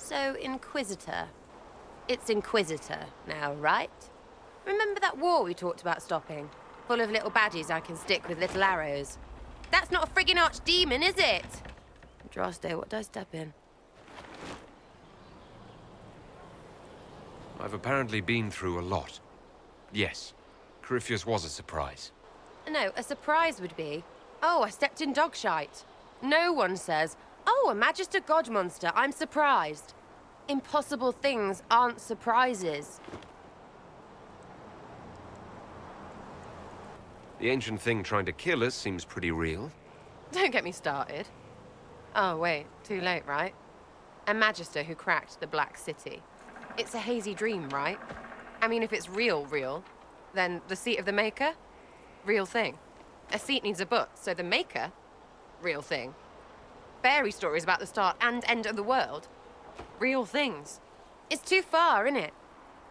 So, Inquisitor. It's Inquisitor now, right? Remember that war we talked about stopping? Full of little baddies I can stick with little arrows. That's not a friggin' archdemon, is it? Droste, what did I step in? I've apparently been through a lot. Yes, Corypheus was a surprise. No, a surprise would be, oh, I stepped in dog shite. No one says, oh, a Magister God monster, I'm surprised. Impossible things aren't surprises. The ancient thing trying to kill us seems pretty real. Don't get me started. Oh, wait, too late, right? A Magister who cracked the Black City. It's a hazy dream, right? I mean, if it's real, then the seat of the Maker? Real thing. A seat needs a butt, so the Maker? Real thing. Fairy stories about the start and end of the world? Real things. It's too far, innit?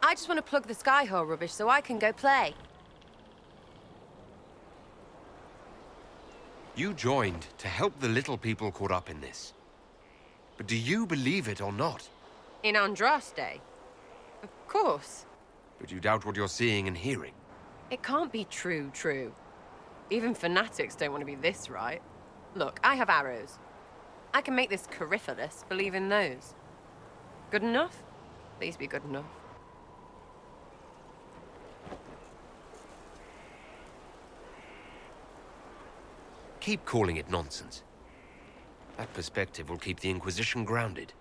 I just want to plug the Skyhole rubbish so I can go play. You joined to help the little people caught up in this. But do you believe it or not? In Andraste? Of course. But you doubt what you're seeing and hearing. It can't be true. Even fanatics don't want to be this right. Look, I have arrows. I can make this Corypheus believe in those. Good enough? Please be good enough. Keep calling it nonsense. That perspective will keep the Inquisition grounded.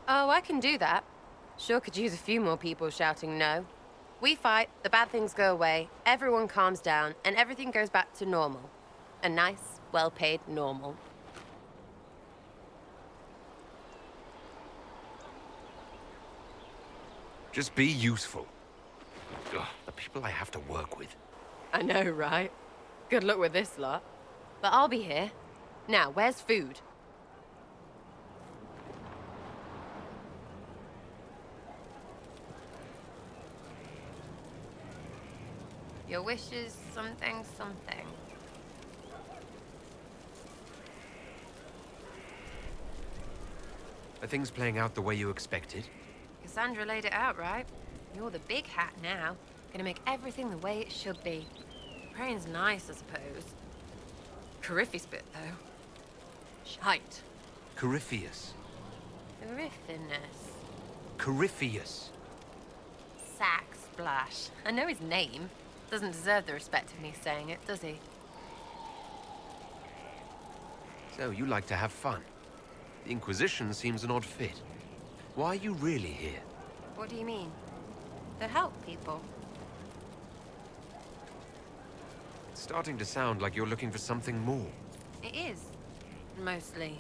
Oh, I can do that. Sure could use a few more people shouting no. We fight, the bad things go away, everyone calms down, and everything goes back to normal. A nice, well-paid normal. Just be useful. Ugh, the people I have to work with. I know, right? Good luck with this lot. But I'll be here. Now, where's food? Your wish is something. Are things playing out the way you expected? Kasandra laid it out, right? You're the big hat now. Gonna make everything the way it should be. Praying's nice, I suppose. Corypheus bit, though. Shite. Corypheus. Corypheus. Corypheus. Sack Splash. I know his name. Doesn't deserve the respect of me saying it, does he? So, you like to have fun. The Inquisition seems an odd fit. Why are you really here? What do you mean? To help people. It's starting to sound like you're looking for something more. It is. Mostly.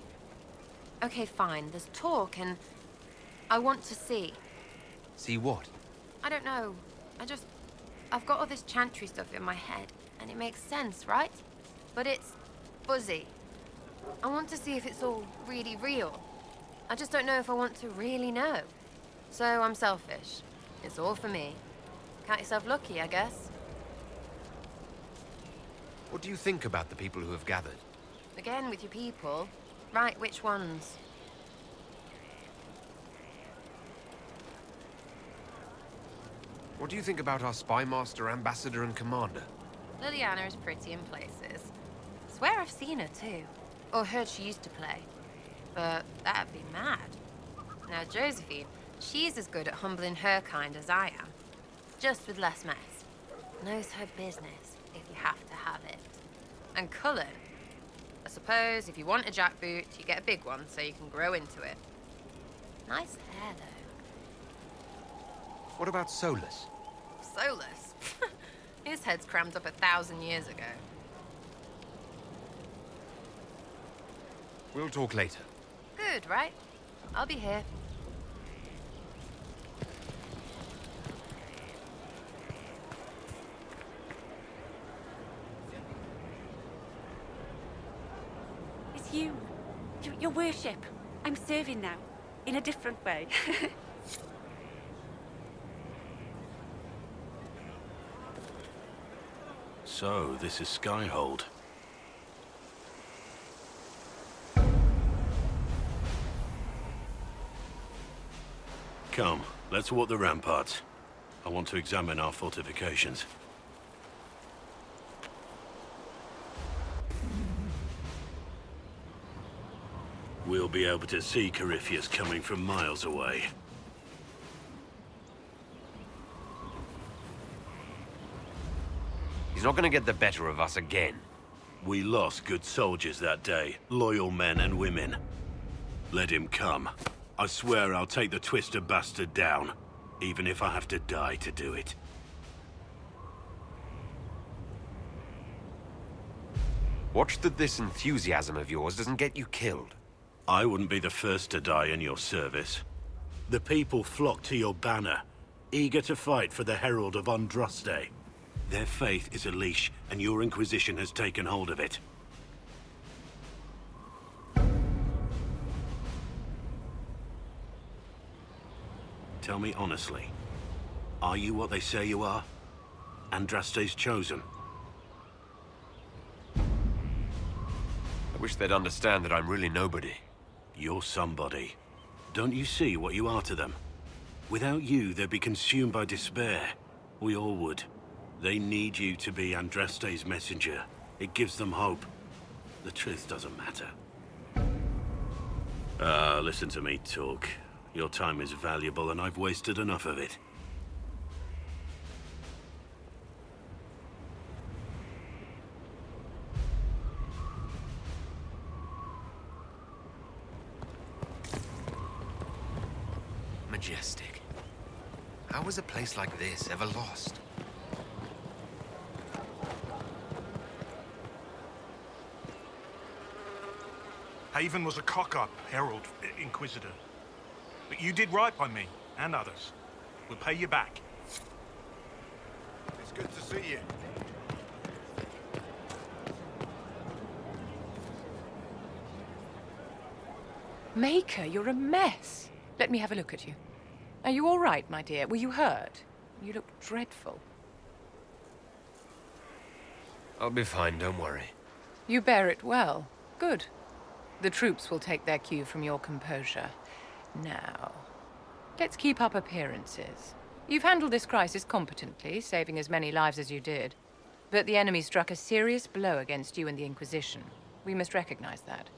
Okay, fine. There's talk and... I want to see. See what? I don't know. I've got all this chantry stuff in my head, and it makes sense, right? But it's fuzzy. I want to see if it's all really real. I just don't know if I want to really know. So I'm selfish. It's all for me. Count yourself lucky, I guess. What do you think about the people who have gathered? Again with your people. Right, which ones? What do you think about our spy master, ambassador, and commander? Liliana is pretty in places. Swear I've seen her too. Or heard she used to play. But that'd be mad. Now Josephine, she's as good at humbling her kind as I am. Just with less mess. Knows her business, if you have to have it. And Cullen. I suppose if you want a jackboot, you get a big one so you can grow into it. Nice hair, though. What about Solus? Solus? His head's crammed up 1,000 years ago. We'll talk later. Good, right? I'll be here. It's you. Your worship. I'm serving now. In a different way. So, this is Skyhold. Come, let's walk the ramparts. I want to examine our fortifications. We'll be able to see Corypheus coming from miles away. He's not gonna get the better of us again. We lost good soldiers that day, loyal men and women. Let him come. I swear I'll take the twisted bastard down, even if I have to die to do it. Watch that this enthusiasm of yours doesn't get you killed. I wouldn't be the first to die in your service. The people flock to your banner, eager to fight for the Herald of Andraste. Their faith is a leash, and your Inquisition has taken hold of it. Tell me honestly, are you what they say you are? Andraste's chosen? I wish they'd understand that I'm really nobody. You're somebody. Don't you see what you are to them? Without you, they'd be consumed by despair. We all would. They need you to be Andraste's messenger. It gives them hope. The truth doesn't matter. Listen to me talk. Your time is valuable and I've wasted enough of it. Majestic. How was a place like this ever lost? Haven was a cock-up, Herald, Inquisitor. But you did right by me, and others. We'll pay you back. It's good to see you. Maker, you're a mess. Let me have a look at you. Are you all right, my dear? Were you hurt? You look dreadful. I'll be fine, don't worry. You bear it well. Good. The troops will take their cue from your composure. Now, let's keep up appearances. You've handled this crisis competently, saving as many lives as you did. But the enemy struck a serious blow against you and the Inquisition. We must recognize that.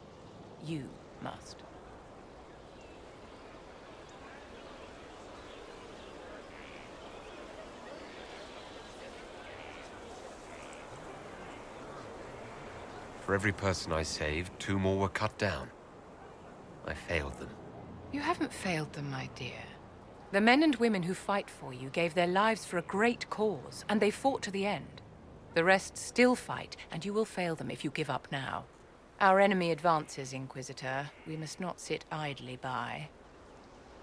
You must. For every person I saved, 2 more were cut down. I failed them. You haven't failed them, my dear. The men and women who fight for you gave their lives for a great cause, and they fought to the end. The rest still fight, and you will fail them if you give up now. Our enemy advances, Inquisitor. We must not sit idly by.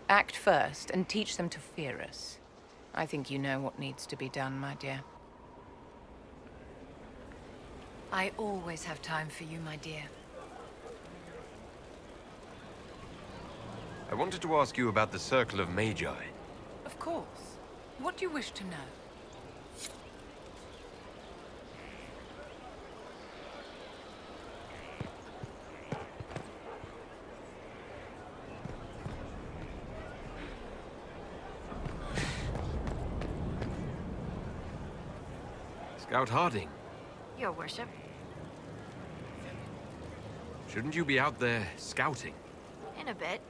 Act first, and teach them to fear us. I think you know what needs to be done, my dear. I always have time for you, my dear. I wanted to ask you about the Circle of Magi. Of course. What do you wish to know? Scout Harding, Your worship. shouldn't you be out there scouting? In a bit.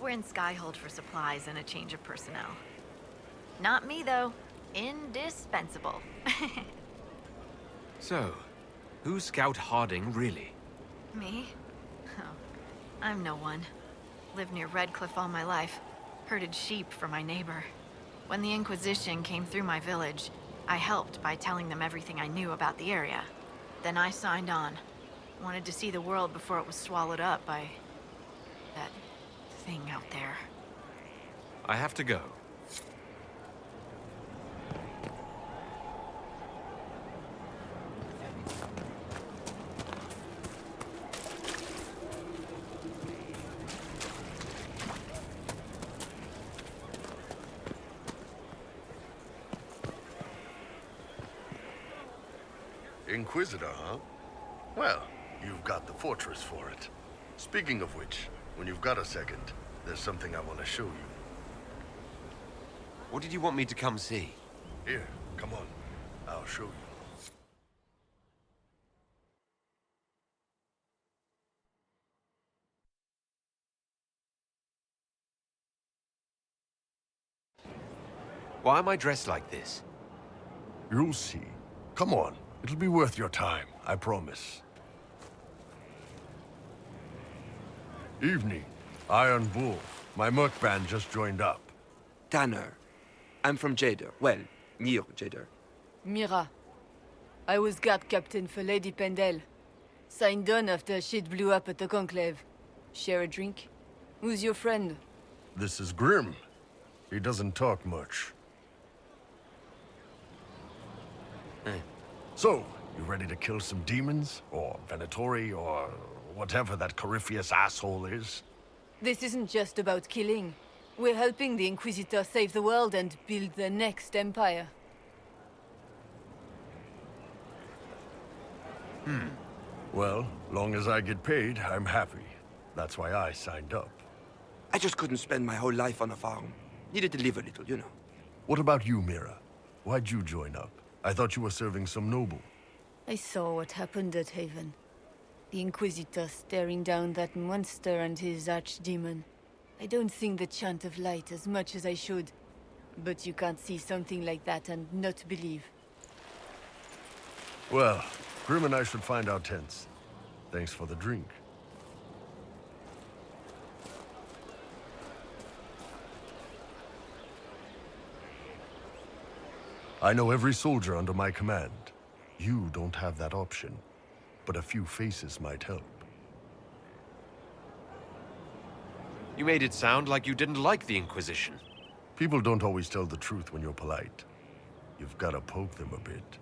We're in Skyhold for supplies and a change of personnel. Not me, though. Indispensable. So, who's Scout Harding, really? Me? Oh, I'm no one. Lived near Redcliffe all my life. Herded sheep for my neighbor. When the Inquisition came through my village, I helped by telling them everything I knew about the area. Then I signed on. Wanted to see the world before it was swallowed up by that thing out there. I have to go. Inquisitor, huh? Well, you've got the fortress for it. Speaking of which, when you've got a second, there's something I want to show you. What did you want me to come see? Here, come on. I'll show you. Why am I dressed like this? You'll see. Come on. It'll be worth your time, I promise. Evening. Iron Bull. My merc band just joined up. Tanner. I'm from Jader. Well, near Jader. Mira. I was guard captain for Lady Pendel. Signed on after shit blew up at the Conclave. Share a drink? Who's your friend? This is Grim. He doesn't talk much. So, you ready to kill some demons? Or Venatori, or whatever that Corypheus asshole is? This isn't just about killing. We're helping the Inquisitor save the world and build the next empire. Well, long as I get paid, I'm happy. That's why I signed up. I just couldn't spend my whole life on a farm. Needed to live a little, you know. What about you, Mira? Why'd you join up? I thought you were serving some noble. I saw what happened at Haven. The Inquisitor staring down that monster and his archdemon. I don't sing the chant of light as much as I should. But you can't see something like that and not believe. Well, Grim and I should find our tents. Thanks for the drink. I know every soldier under my command. You don't have that option, but a few faces might help. You made it sound like you didn't like the Inquisition. People don't always tell the truth when you're polite. You've got to poke them a bit.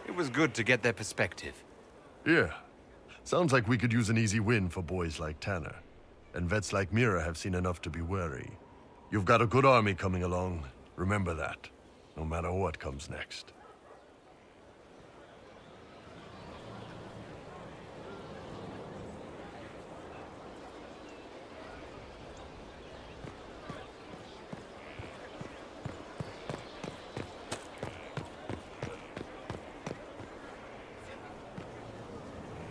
It was good to get their perspective. Yeah. Sounds like we could use an easy win for boys like Tanner. And vets like Mira have seen enough to be wary. You've got a good army coming along. Remember that, no matter what comes next.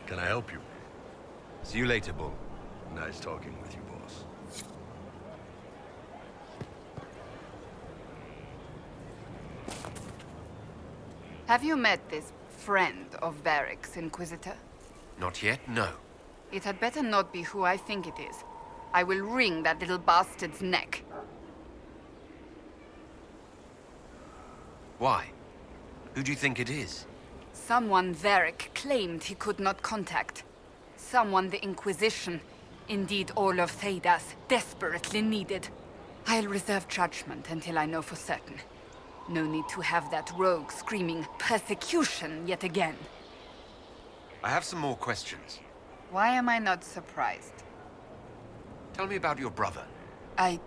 Can I help you? See you later, Bull. Nice talking with you, boss. Have you met this friend of Varric's, Inquisitor? Not yet, no. It had better not be who I think it is. I will wring that little bastard's neck. Why? Who do you think it is? Someone Varric claimed he could not contact. Someone the Inquisition, indeed all of Thedas, desperately needed. I'll reserve judgment until I know for certain. No need to have that rogue screaming persecution yet again. I have some more questions. Why am I not surprised? Tell me about your brother. I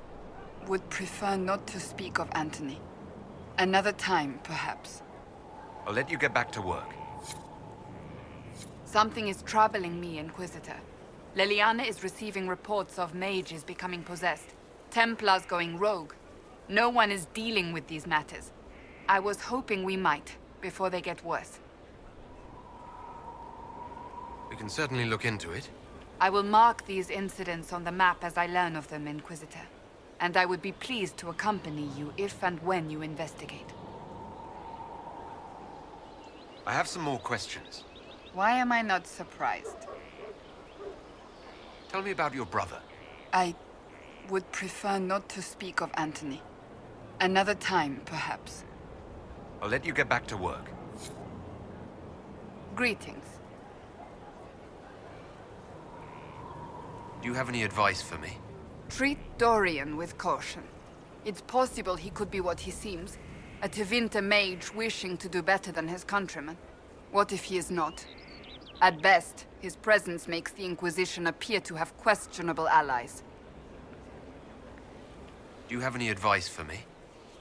would prefer not to speak of Anthony. Another time, perhaps. I'll let you get back to work. Something is troubling me, Inquisitor. Leliana is receiving reports of mages becoming possessed, Templars going rogue. No one is dealing with these matters. I was hoping we might, before they get worse. We can certainly look into it. I will mark these incidents on the map as I learn of them, Inquisitor. And I would be pleased to accompany you if and when you investigate. I have some more questions. Why am I not surprised? Tell me about your brother. I would prefer not to speak of Anthony. Another time, perhaps. I'll let you get back to work. Greetings. Do you have any advice for me? Treat Dorian with caution. It's possible he could be what he seems. A Tevinter mage wishing to do better than his countrymen. What if he is not? At best, his presence makes the Inquisition appear to have questionable allies. Do you have any advice for me?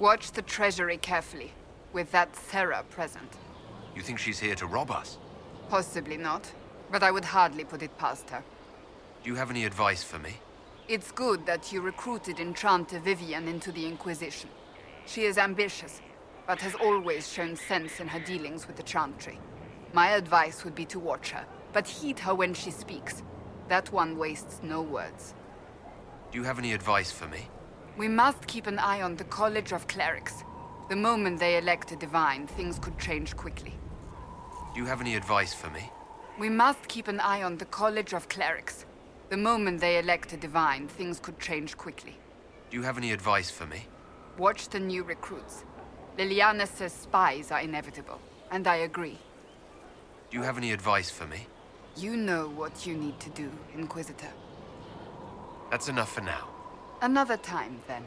Watch the treasury carefully, with that Sera present. You think she's here to rob us? Possibly not, but I would hardly put it past her. Do Do you have any advice for me? It's good that you recruited Enchanter Vivienne into the Inquisition. She is ambitious, but has always shown sense in her dealings with the Chantry. My advice would be to watch her, but heed her when she speaks. That one wastes no words. Do you have any advice for me? We must keep an eye on the College of Clerics. The moment they elect a divine, things could change quickly. Do you have any advice for me? We must keep an eye on the College of Clerics. The moment they elect a divine, things could change quickly. Do you have any advice for me? Watch the new recruits. Liliana says spies are inevitable, and I agree. Do you have any advice for me? You know what you need to do, Inquisitor. That's enough for now. Another time, then.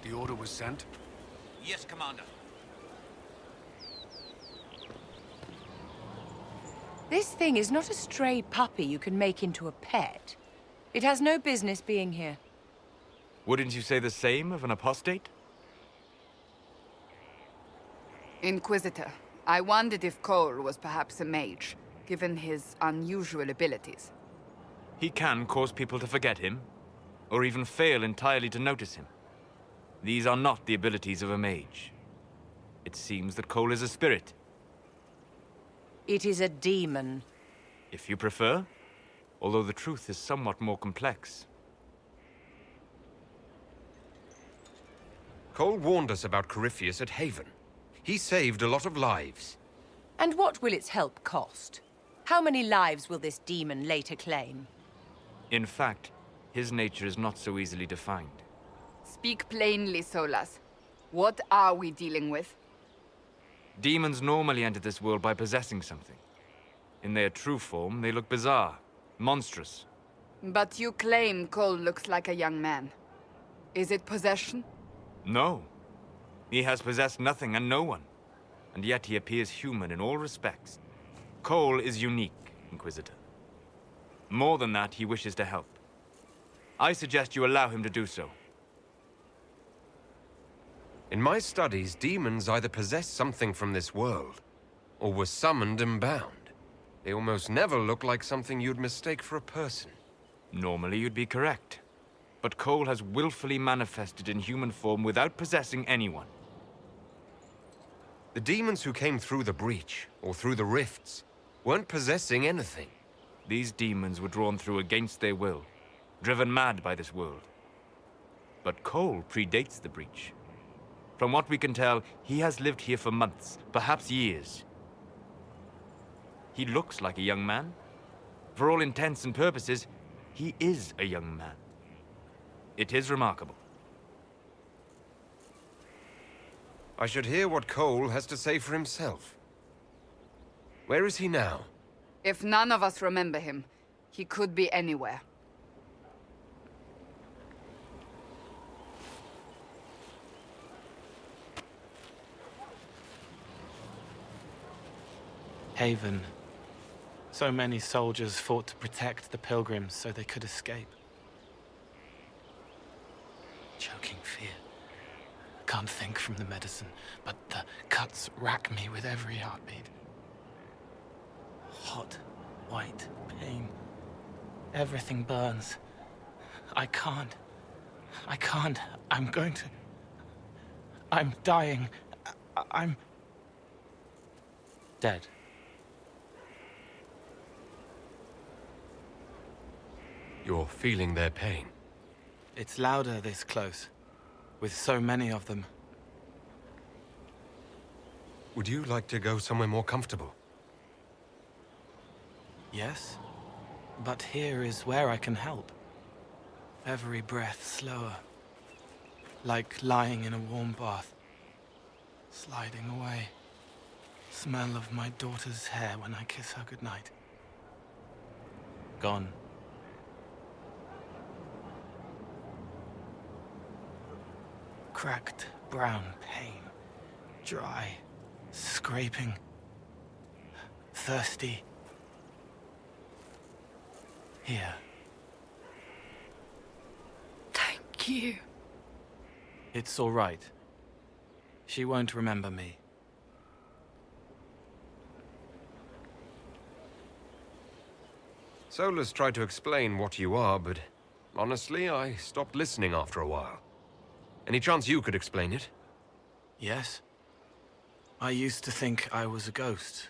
The order was sent? Yes, Commander. This thing is not a stray puppy you can make into a pet. It has no business being here. Wouldn't you say the same of an apostate? Inquisitor, I wondered if Cole was perhaps a mage, given his unusual abilities. He can cause people to forget him, or even fail entirely to notice him. These are not the abilities of a mage. It seems that Cole is a spirit. It is a demon. If you prefer, although the truth is somewhat more complex. Cole warned us about Corypheus at Haven. He saved a lot of lives. And what will its help cost? How many lives will this demon later claim? In fact, his nature is not so easily defined. Speak plainly, Solas. What are we dealing with? Demons normally enter this world by possessing something. In their true form, they look bizarre, monstrous. But you claim Cole looks like a young man. Is it possession? No. He has possessed nothing and no one. And yet he appears human in all respects. Cole is unique, Inquisitor. More than that, he wishes to help. I suggest you allow him to do so. In my studies, demons either possess something from this world, or were summoned and bound. They almost never look like something you'd mistake for a person. Normally you'd be correct. But Cole has willfully manifested in human form without possessing anyone. The demons who came through the breach, or through the rifts, weren't possessing anything. These demons were drawn through against their will, driven mad by this world. But Cole predates the breach. From what we can tell, he has lived here for months, perhaps years. He looks like a young man. For all intents and purposes, he is a young man. It is remarkable. I should hear what Cole has to say for himself. Where is he now? If none of us remember him, he could be anywhere. Haven. So many soldiers fought to protect the pilgrims so they could escape. choking fear. Can't think from the medicine, but the cuts rack me with every heartbeat. Hot, white pain. Everything burns. I can't. I'm going to... I'm dying. I'm... dead. You're feeling their pain. It's louder this close, with so many of them. Would you like to go somewhere more comfortable? Yes, but here is where I can help. Every breath slower, like lying in a warm bath, sliding away. Smell of my daughter's hair when I kiss her goodnight. Gone. Cracked brown pain, dry, scraping, thirsty. Here. Thank you. It's all right. She won't remember me. Solus tried to explain what you are, but honestly, I stopped listening after a while. Any chance you could explain it? Yes. I used to think I was a ghost.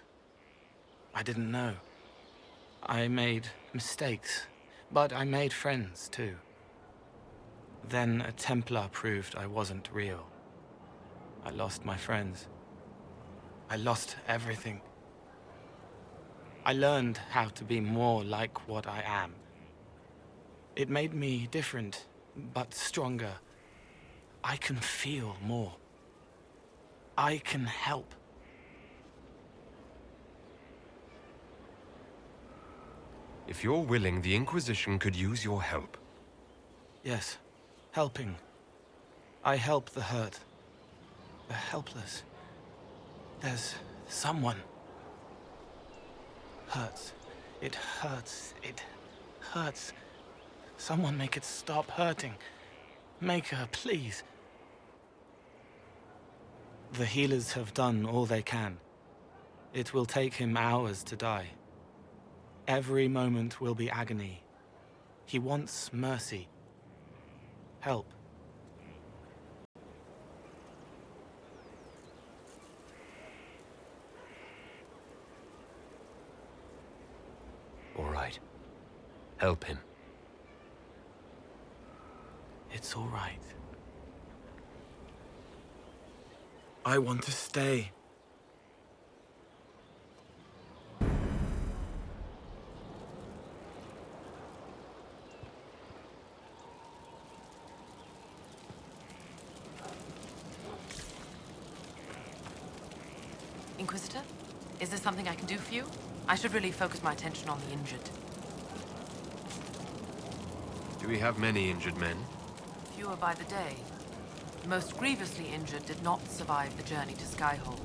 I didn't know. I made mistakes, but I made friends too. Then a Templar proved I wasn't real. I lost my friends. I lost everything. I learned how to be more like what I am. It made me different, but stronger. I can feel more. I can help. If you're willing, the Inquisition could use your help. Yes, helping. I help the hurt, the helpless. There's someone. Hurts. It hurts. It hurts. Someone make it stop hurting. Make her, please. The healers have done all they can. It will take him hours to die. Every moment will be agony. He wants mercy. Help. All right. Help him. It's all right. I want to stay. Inquisitor? Is there something I can do for you? I should really focus my attention on the injured. Do we have many injured men? Fewer by the day. The most grievously injured did not survive the journey to Skyhold.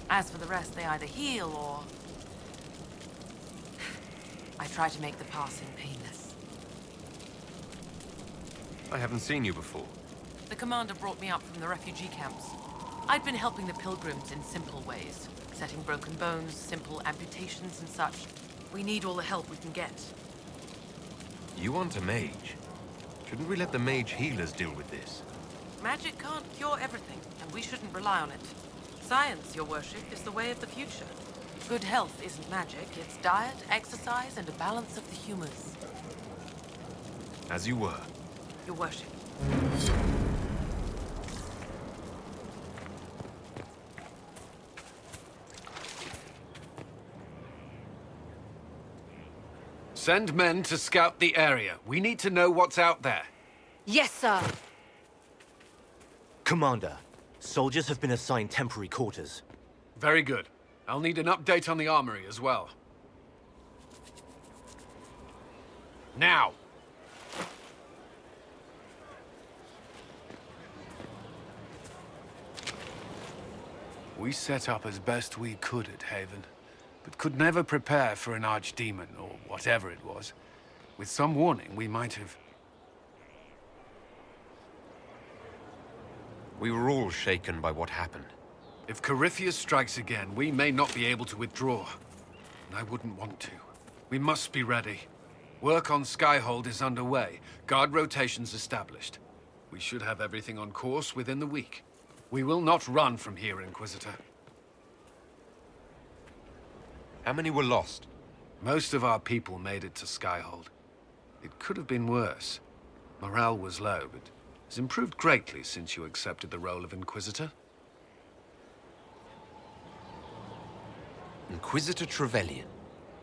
As for the rest, they either heal or... I try to make the passing painless. I haven't seen you before. The commander brought me up from the refugee camps. I'd been helping the pilgrims in simple ways. Setting broken bones, simple amputations and such. We need all the help we can get. You want a mage? Shouldn't we let the mage healers deal with this? Magic can't cure everything, and we shouldn't rely on it. Science, your worship, is the way of the future. Good health isn't magic, it's diet, exercise, and a balance of the humors. As you were. Your worship. Send men to scout the area. We need to know what's out there. Yes, sir. Commander, soldiers have been assigned temporary quarters. Very good. I'll need an update on the armory as well. Now! We set up as best we could at Haven, but could never prepare for an archdemon, or whatever it was. With some warning, we might have... We were all shaken by what happened. If Corypheus strikes again, we may not be able to withdraw. And I wouldn't want to. We must be ready. Work on Skyhold is underway. Guard rotations established. We should have everything on course within the week. We will not run from here, Inquisitor. How many were lost? Most of our people made it to Skyhold. It could have been worse. Morale was low, but has improved greatly since you accepted the role of Inquisitor. Inquisitor Trevelyan.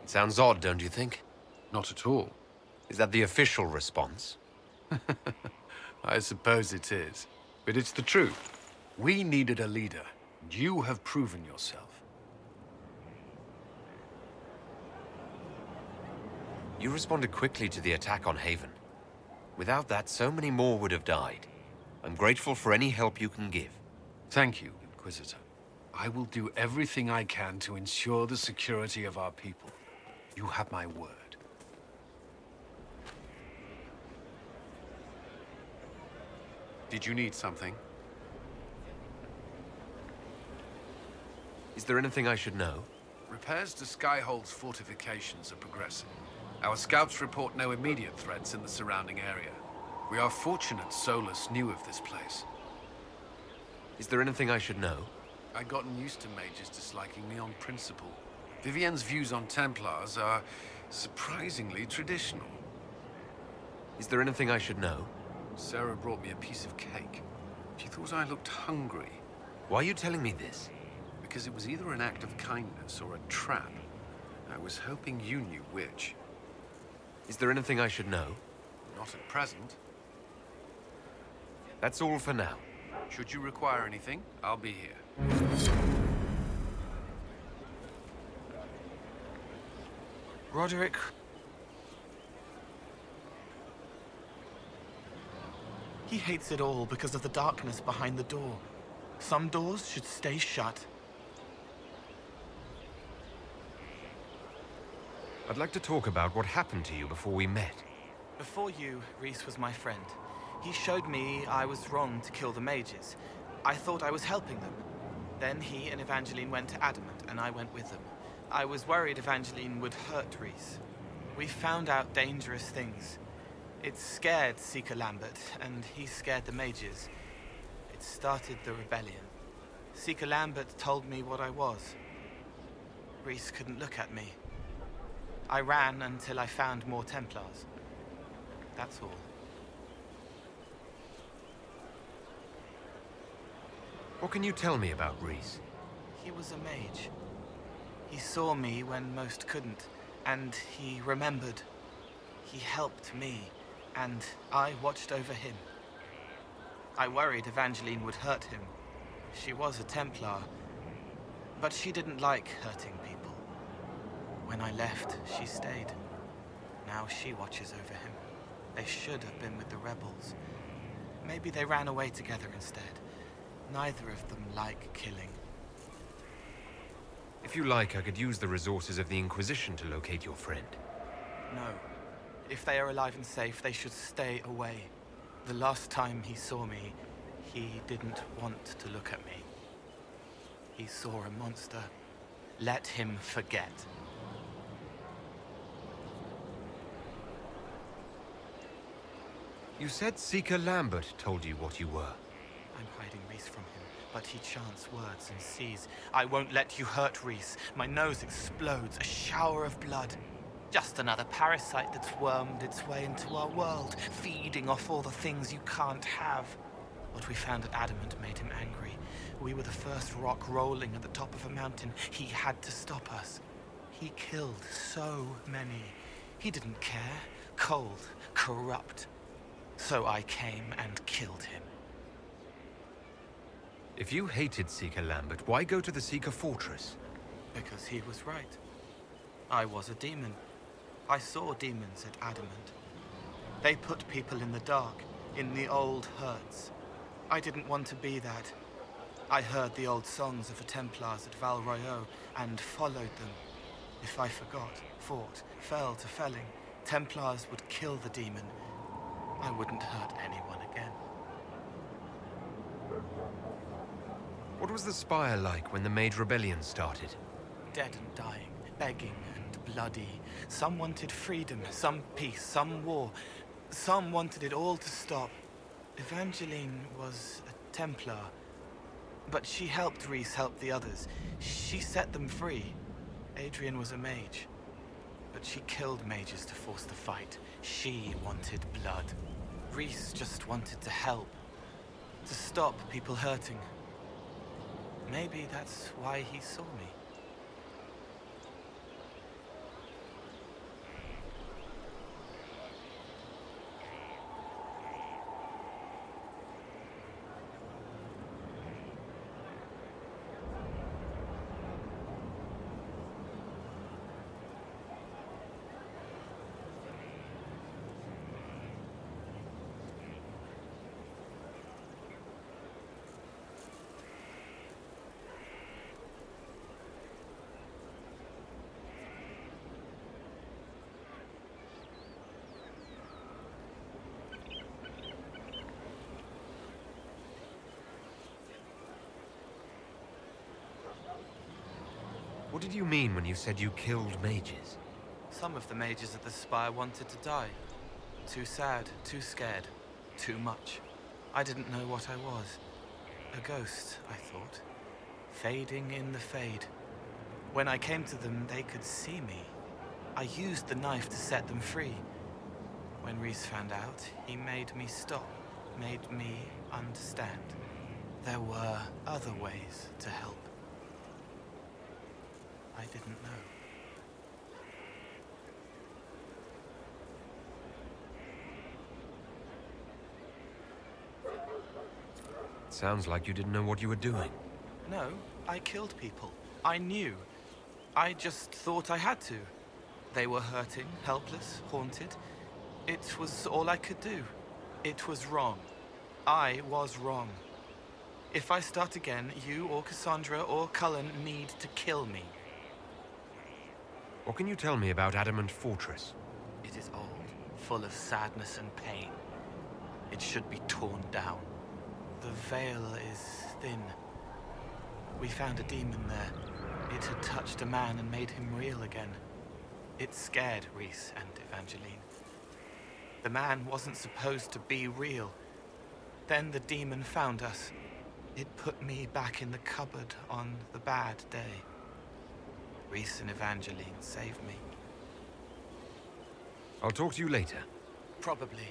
It sounds odd, don't you think? Not at all. Is that the official response? I suppose it is. But it's the truth. We needed a leader, and you have proven yourself. You responded quickly to the attack on Haven. Without that, so many more would have died. I'm grateful for any help you can give. Thank you, Inquisitor. I will do everything I can to ensure the security of our people. You have my word. Did you need something? Is there anything I should know? Repairs to Skyhold's fortifications are progressing. Our scouts report no immediate threats in the surrounding area. We are fortunate Solus knew of this place. Is there anything I should know? I'd gotten used to mages disliking me on principle. Vivienne's views on Templars are surprisingly traditional. Is there anything I should know? Sera brought me a piece of cake. She thought I looked hungry. Why are you telling me this? Because it was either an act of kindness or a trap. I was hoping you knew which. Is there anything I should know? Not at present. That's all for now. Should you require anything, I'll be here. Roderick... He hates it all because of the darkness behind the door. Some doors should stay shut. I'd like to talk about what happened to you before we met. Before you, Rhys was my friend. He showed me I was wrong to kill the mages. I thought I was helping them. Then he and Evangeline went to Adamant, and I went with them. I was worried Evangeline would hurt Rhys. We found out dangerous things. It scared Seeker Lambert, and he scared the mages. It started the rebellion. Seeker Lambert told me what I was. Rhys couldn't look at me. I ran until I found more Templars. That's all. What can you tell me about Rhys? He was a mage. He saw me when most couldn't, and he remembered. He helped me, and I watched over him. I worried Evangeline would hurt him. She was a Templar, but she didn't like hurting people. When I left, she stayed. Now she watches over him. They should have been with the rebels. Maybe they ran away together instead. Neither of them like killing. If you like, I could use the resources of the Inquisition to locate your friend. No. If they are alive and safe, they should stay away. The last time he saw me, he didn't want to look at me. He saw a monster. Let him forget. You said Seeker Lambert told you what you were. I'm hiding Rhys from him, but he chants words and sees. I won't let you hurt Rhys. My nose explodes, a shower of blood. Just another parasite that's wormed its way into our world, feeding off all the things you can't have. What we found at Adamant made him angry. We were the first rock rolling at the top of a mountain. He had to stop us. He killed so many. He didn't care. Cold, corrupt. So I came and killed him. If you hated Seeker Lambert, why go to the Seeker Fortress? Because he was right. I was a demon. I saw demons at Adamant. They put people in the dark, in the old hurts. I didn't want to be that. I heard the old songs of the Templars at Val Royeaux and followed them. If I forgot, fought, fell to felling, Templars would kill the demon. I wouldn't hurt anyone again. What was the spire like when the Mage Rebellion started? Dead and dying, begging and bloody. Some wanted freedom, some peace, some war. Some wanted it all to stop. Evangeline was a Templar, but she helped Rhys help the others. She set them free. Adrian was a mage, but she killed mages to force the fight. She wanted blood. Rhys just wanted to help, to stop people hurting. Maybe that's why he saw me. What did you mean when you said you killed mages? Some of the mages at the Spire wanted to die. Too sad, too scared, too much. I didn't know what I was. A ghost, I thought. Fading in the fade. When I came to them, they could see me. I used the knife to set them free. When Rhys found out, he made me stop, made me understand. There were other ways to help. I didn't know. Sounds like you didn't know what you were doing. No, I killed people. I knew. I just thought I had to. They were hurting, helpless, haunted. It was all I could do. It was wrong. I was wrong. If I start again, you or Kasandra or Cullen need to kill me. What can you tell me about Adamant Fortress? It is old, full of sadness and pain. It should be torn down. The veil is thin. We found a demon there. It had touched a man and made him real again. It scared Rhys and Evangeline. The man wasn't supposed to be real. Then the demon found us. It put me back in the cupboard on the bad day. Rhys and Evangeline saved me. I'll talk to you later. Probably.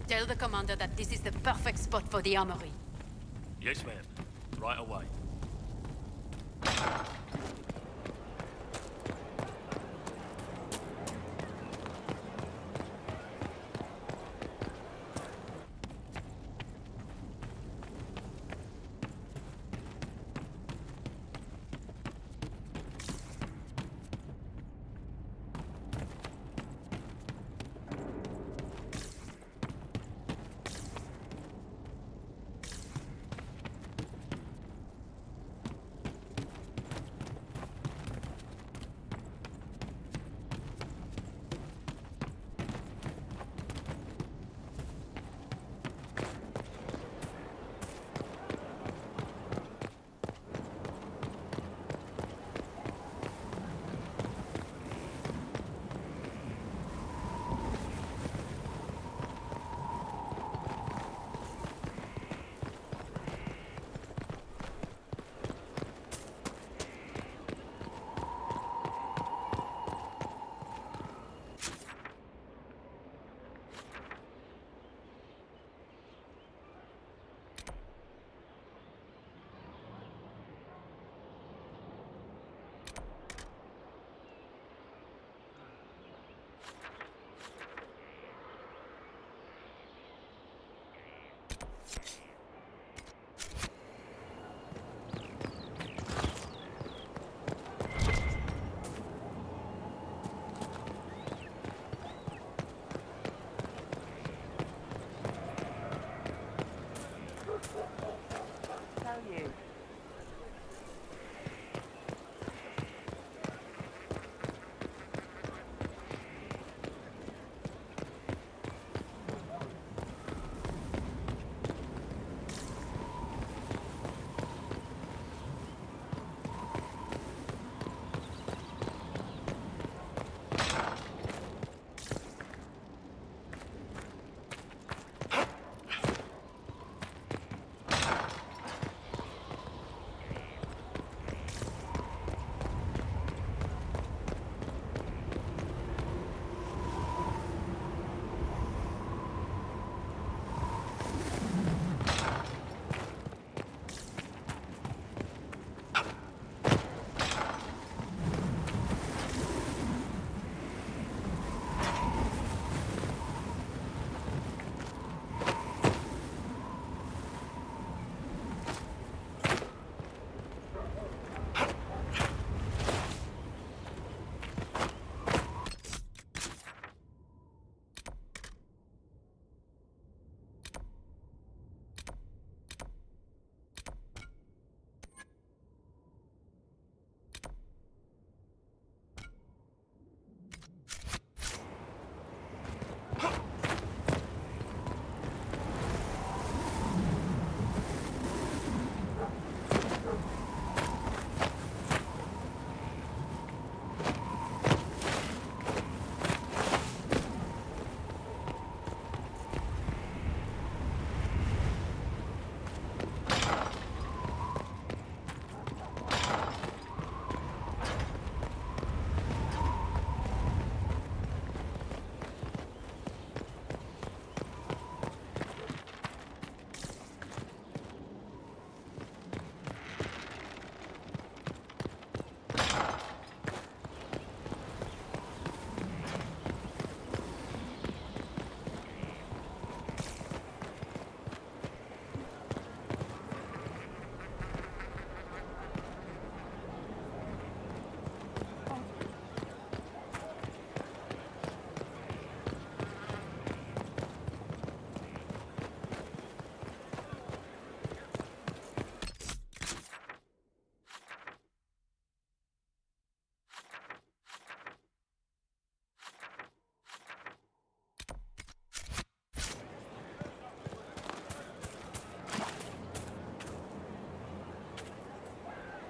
Tell the commander that this is the perfect spot for the armory. Yes, ma'am. Right away.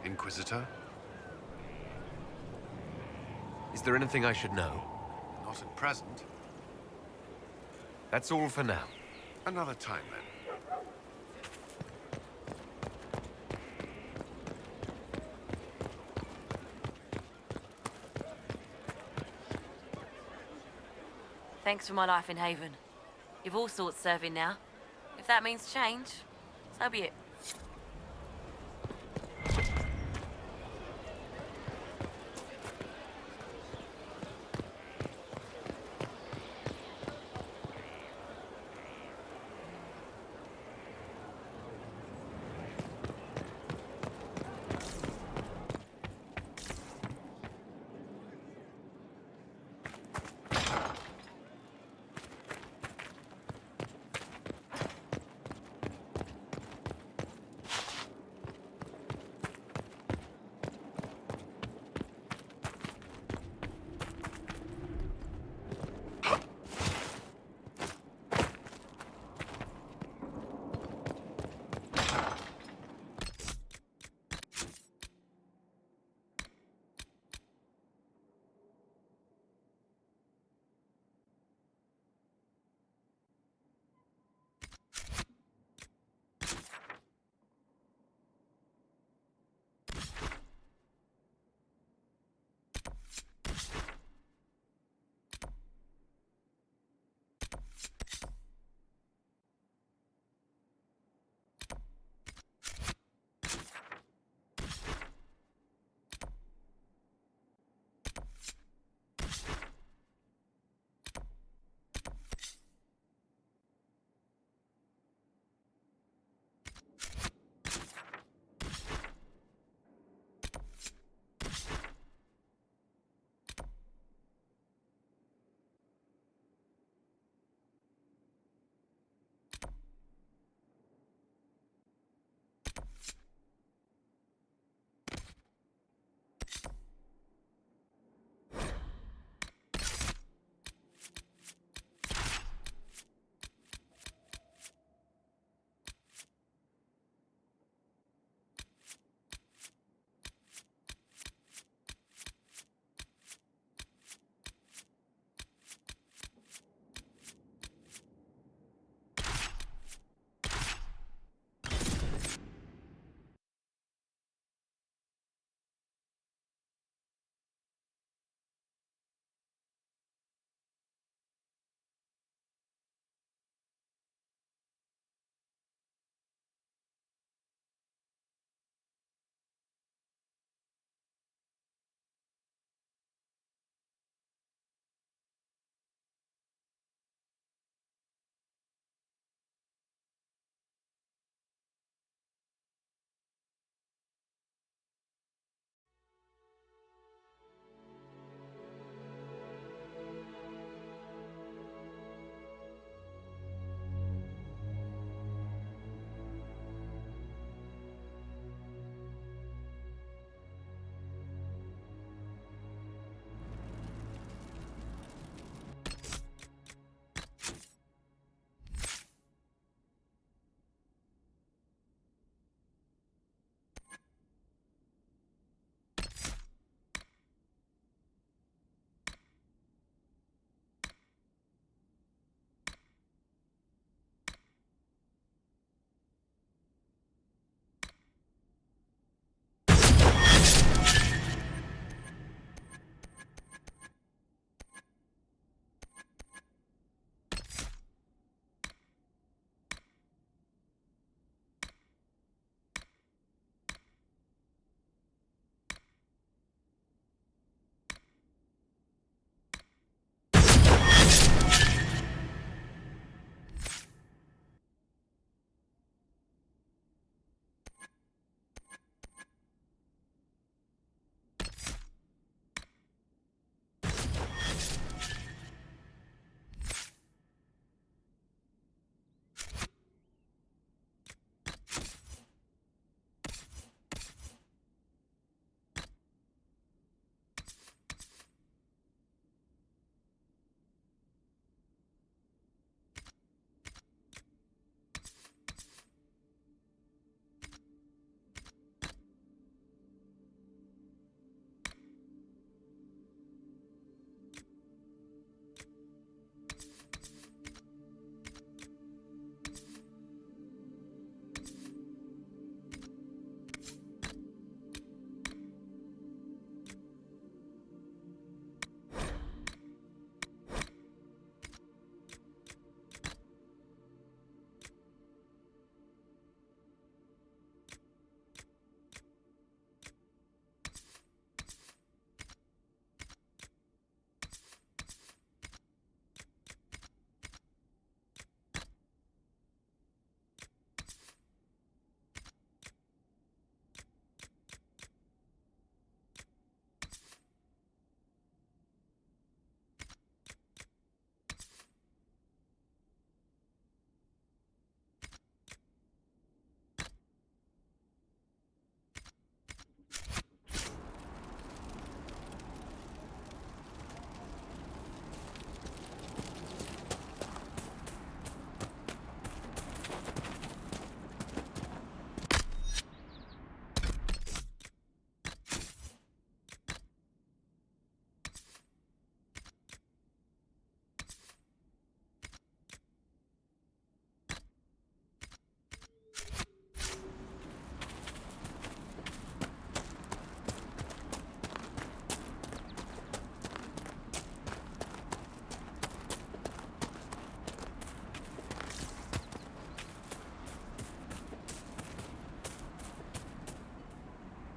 Inquisitor? Is there anything I should know? Not at present. That's all for now. Another time, then. Thanks for my life in Haven. We've all sorts serving now. If that means change, so be it.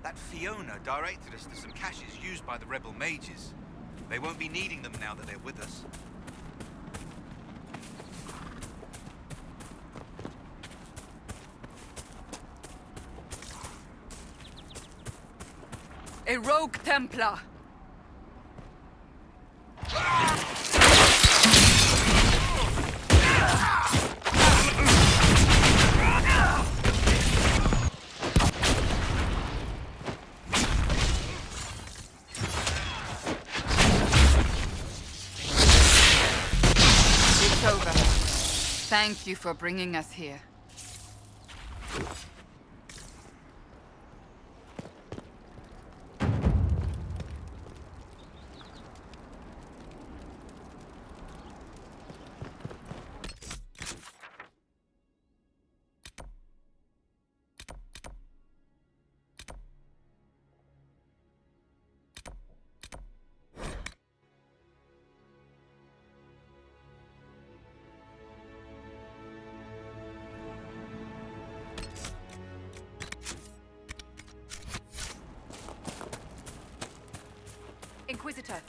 That Fiona directed us to some caches used by the rebel mages. They won't be needing them now that they're with us. A rogue Templar! It's over. Thank you for bringing us here. Inquisitor.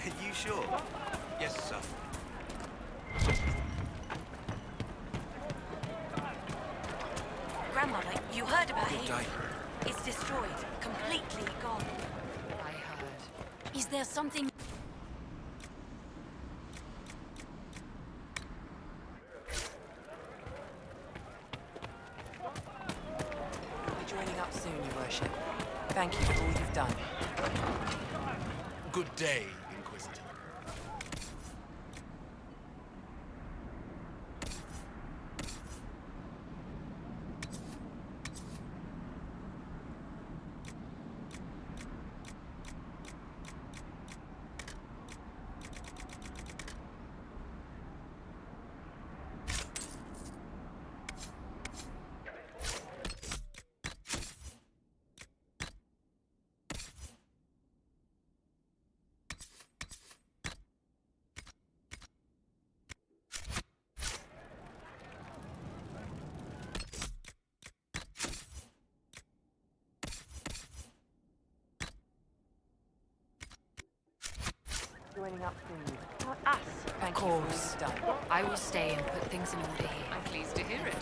Are you sure? Yes, sir. Grandmother, you heard about Good it? day. It's destroyed. Completely gone. I heard. Is there something... We'll be joining up soon, Your Worship. Thank you for all you've done. Good day, Inquisitor. Joining up soon. Not us. Thank you for all you've done. I will stay and put things in order here. I'm pleased to hear it.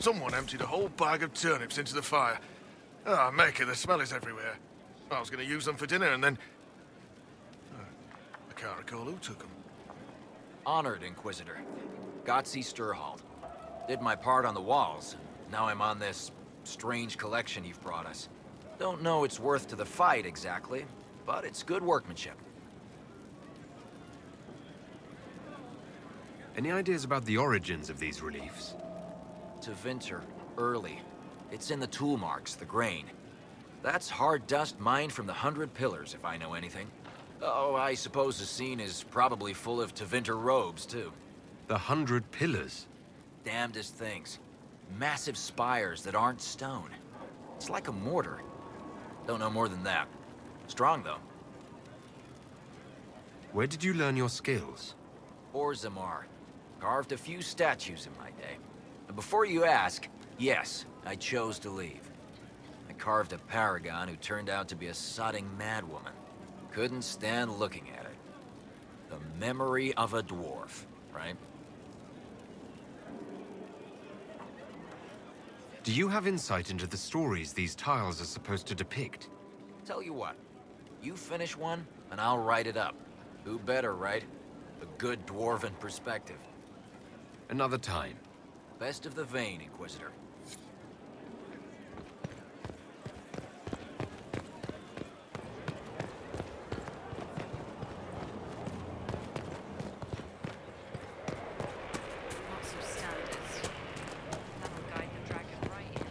Someone emptied a whole bag of turnips into the fire. Ah, Maker, the smell is everywhere. I was going to use them for dinner and then... I can't recall who took them. Honored, Inquisitor. Gotzi Sturhald. Did my part on the walls. Now I'm on this strange collection you've brought us. Don't know its worth to the fight, exactly, but it's good workmanship. Any ideas about the origins of these reliefs? To Winter, early. It's in the tool marks, the grain. That's hard dust mined from the 100 Pillars, if I know anything. Oh, I suppose the scene is probably full of Tevinter robes, too. The 100 Pillars? Damnedest things. Massive spires that aren't stone. It's like a mortar. Don't know more than that. Strong, though. Where did you learn your skills? Orzammar. Carved a few statues in my day. And before you ask, yes, I chose to leave. I carved a paragon who turned out to be a sodding madwoman. Couldn't stand looking at it. The memory of a dwarf, right? Do you have insight into the stories these tiles are supposed to depict? Tell you what, you finish one, and I'll write it up. Who better, right? A good dwarven perspective. Another time. Best of the vein, Inquisitor. Lots of standards. That'll guide the dragon right in.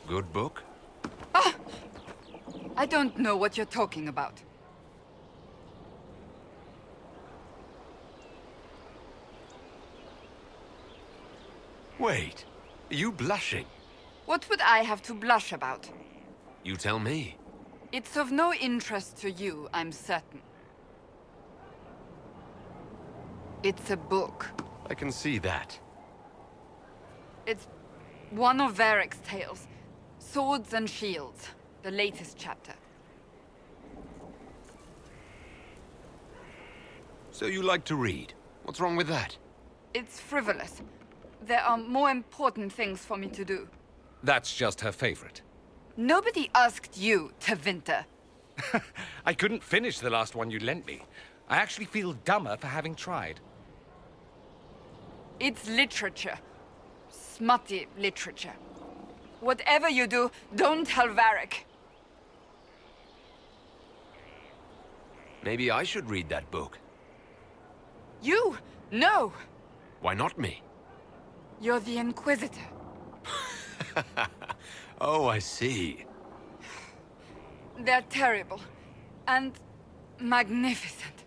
Good book? I don't know what you're talking about. Wait, are you blushing? What would I have to blush about? You tell me. It's of no interest to you, I'm certain. It's a book. I can see that. It's one of Varric's tales. Swords and Shields, the latest chapter. So you like to read? What's wrong with that? It's frivolous. There are more important things for me to do. That's just her favorite. Nobody asked you to winter. I couldn't finish the last one you lent me. I actually feel dumber for having tried. It's literature. Smutty literature. Whatever you do, don't tell Varric. Maybe I should read that book. You? No! Why not me? You're the Inquisitor. Oh, I see. They're terrible. And magnificent.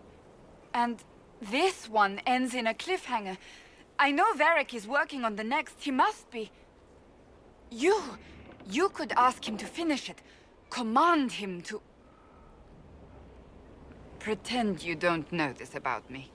And this one ends in a cliffhanger. I know Varric is working on the next. He must be. You could ask him to finish it. Command him to... Pretend you don't know this about me.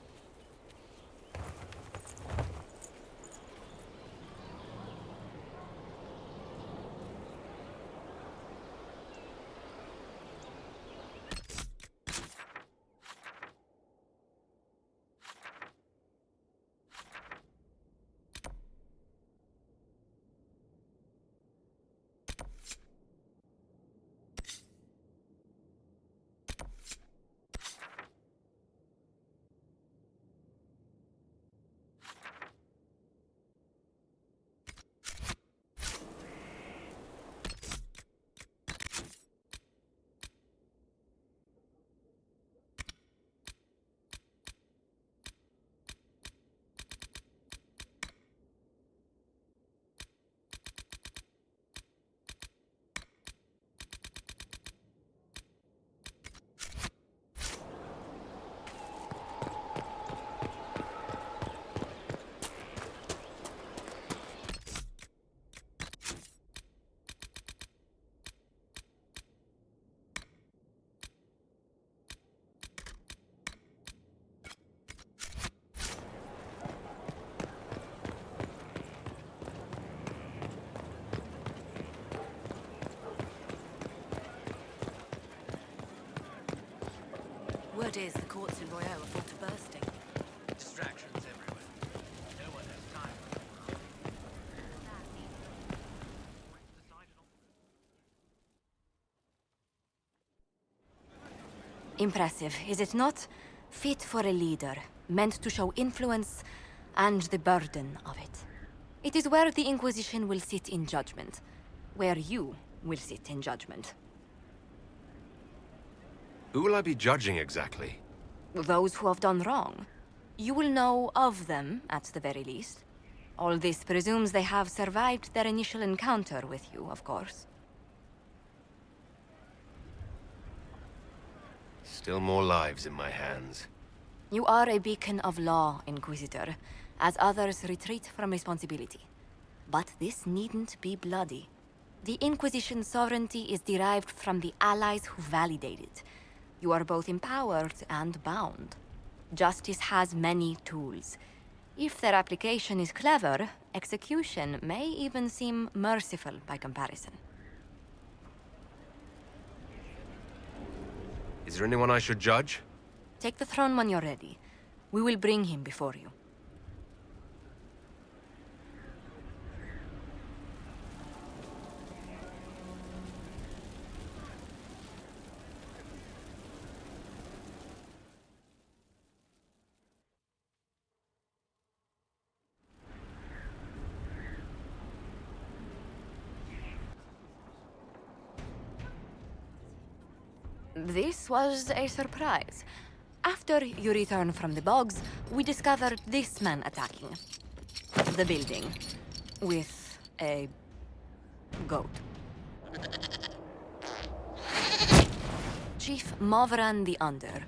Word is the courts in Royale are full to bursting. Distractions everywhere. No one has time. Impressive, is it not? Fit for a leader, meant to show influence and the burden of it. It is where the Inquisition will sit in judgment. Where you will sit in judgment. Who will I be judging exactly? Those who have done wrong. You will know of them, at the very least. All this presumes they have survived their initial encounter with you, of course. Still more lives in my hands. You are a beacon of law, Inquisitor, as others retreat from responsibility. But this needn't be bloody. The Inquisition's sovereignty is derived from the allies who validate it. You are both empowered and bound. Justice has many tools. If their application is clever, execution may even seem merciful by comparison. Is there anyone I should judge? Take the throne when you're ready. We will bring him before you. This was a surprise. After you return from the bogs, we discovered this man attacking the building with a goat. Chief Movran the Under.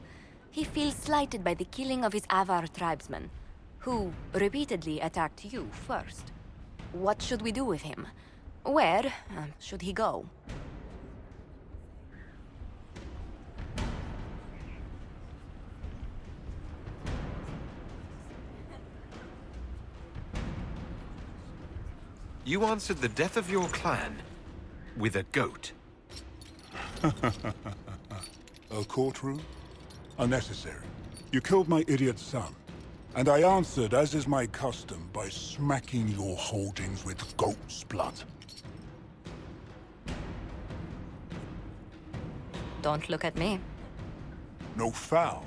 He feels slighted by the killing of his Avar tribesmen, who repeatedly attacked you first. What should we do with him? Where should he go? You answered the death of your clan with a goat. A courtroom? Unnecessary. You killed my idiot son, and I answered, as is my custom, by smacking your holdings with goat's blood. Don't look at me. No foul.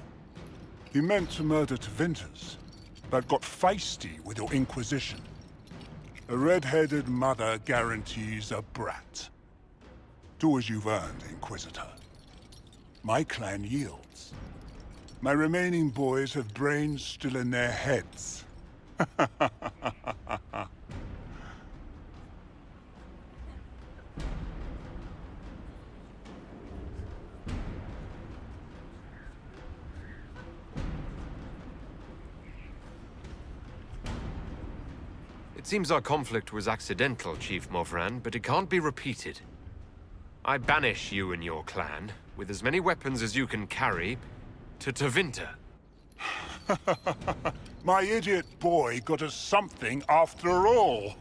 He meant to murder Twierdzy, but got feisty with your Inquisition. A red-headed mother guarantees a brat. Do as you've earned, Inquisitor. My clan yields. My remaining boys have brains still in their heads. It seems our conflict was accidental, Chief Movran, but it can't be repeated. I banish you and your clan, with as many weapons as you can carry, to Tevinter. My idiot boy got us something after all.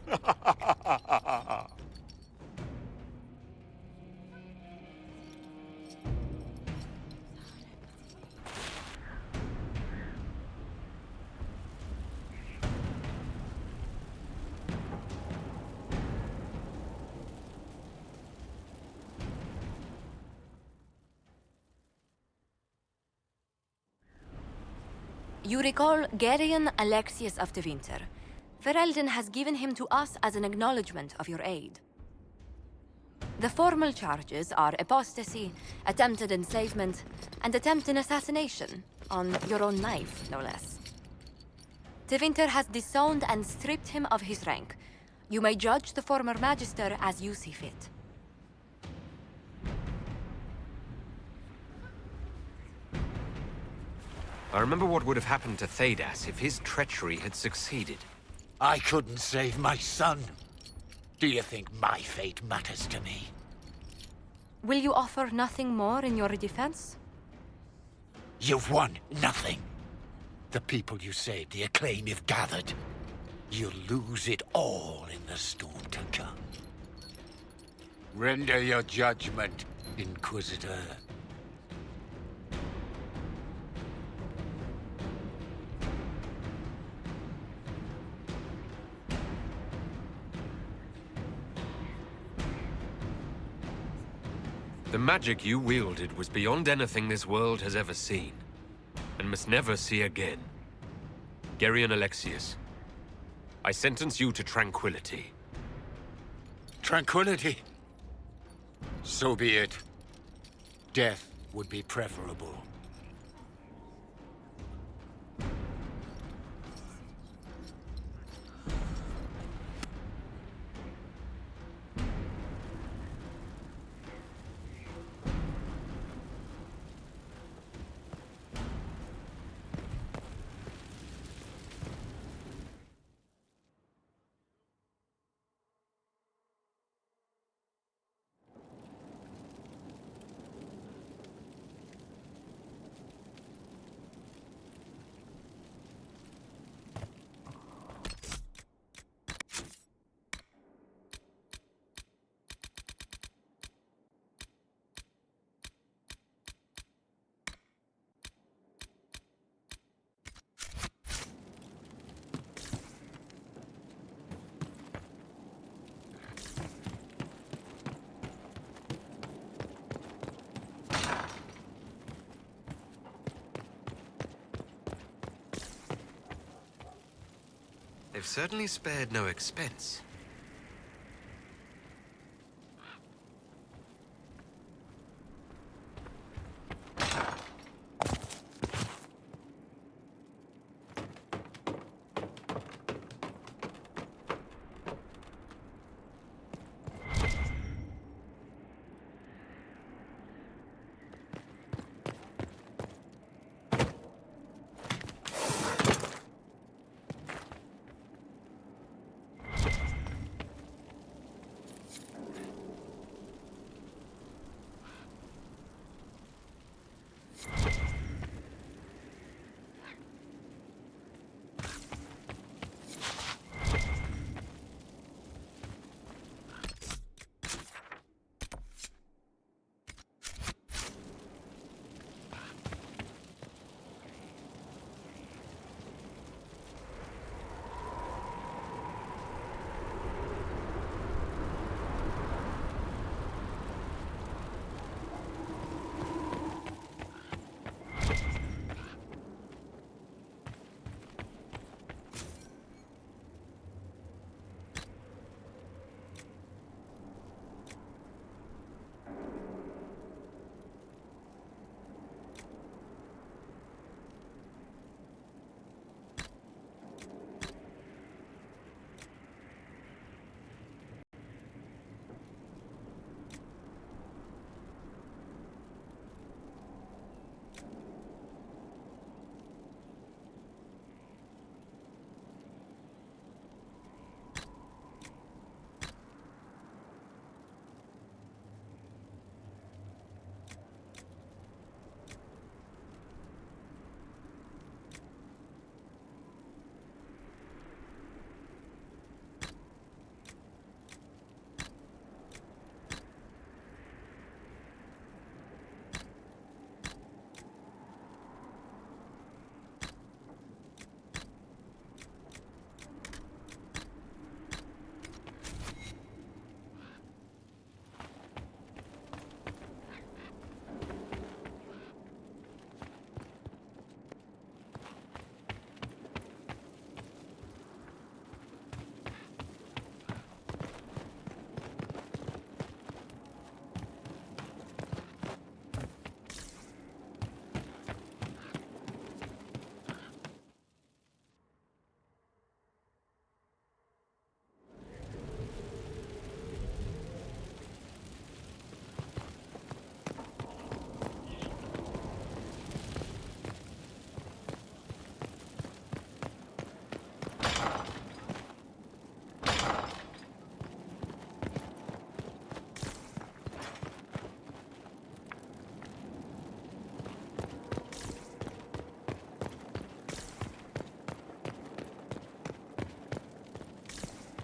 You recall Gerion Alexius of Tevinter. Ferelden has given him to us as an acknowledgement of your aid. The formal charges are apostasy, attempted enslavement, and attempted assassination, on your own knife, no less. Tevinter has disowned and stripped him of his rank. You may judge the former magister as you see fit. I remember what would have happened to Thedas if his treachery had succeeded. I couldn't save my son. Do you think my fate matters to me? Will you offer nothing more in your defense? You've won nothing. The people you saved, the acclaim you've gathered. You'll lose it all in the storm to come. Render your judgment, Inquisitor. The magic you wielded was beyond anything this world has ever seen, and must never see again. Gerion Alexius, I sentence you to tranquility. Tranquility? So be it. Death would be preferable. They've certainly spared no expense.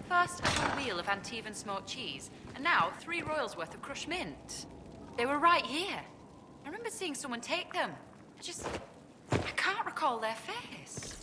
First, a whole wheel of Antivan smoked cheese, and now 3 royals worth of crushed mint. They were right here. I remember seeing someone take them. I can't recall their face.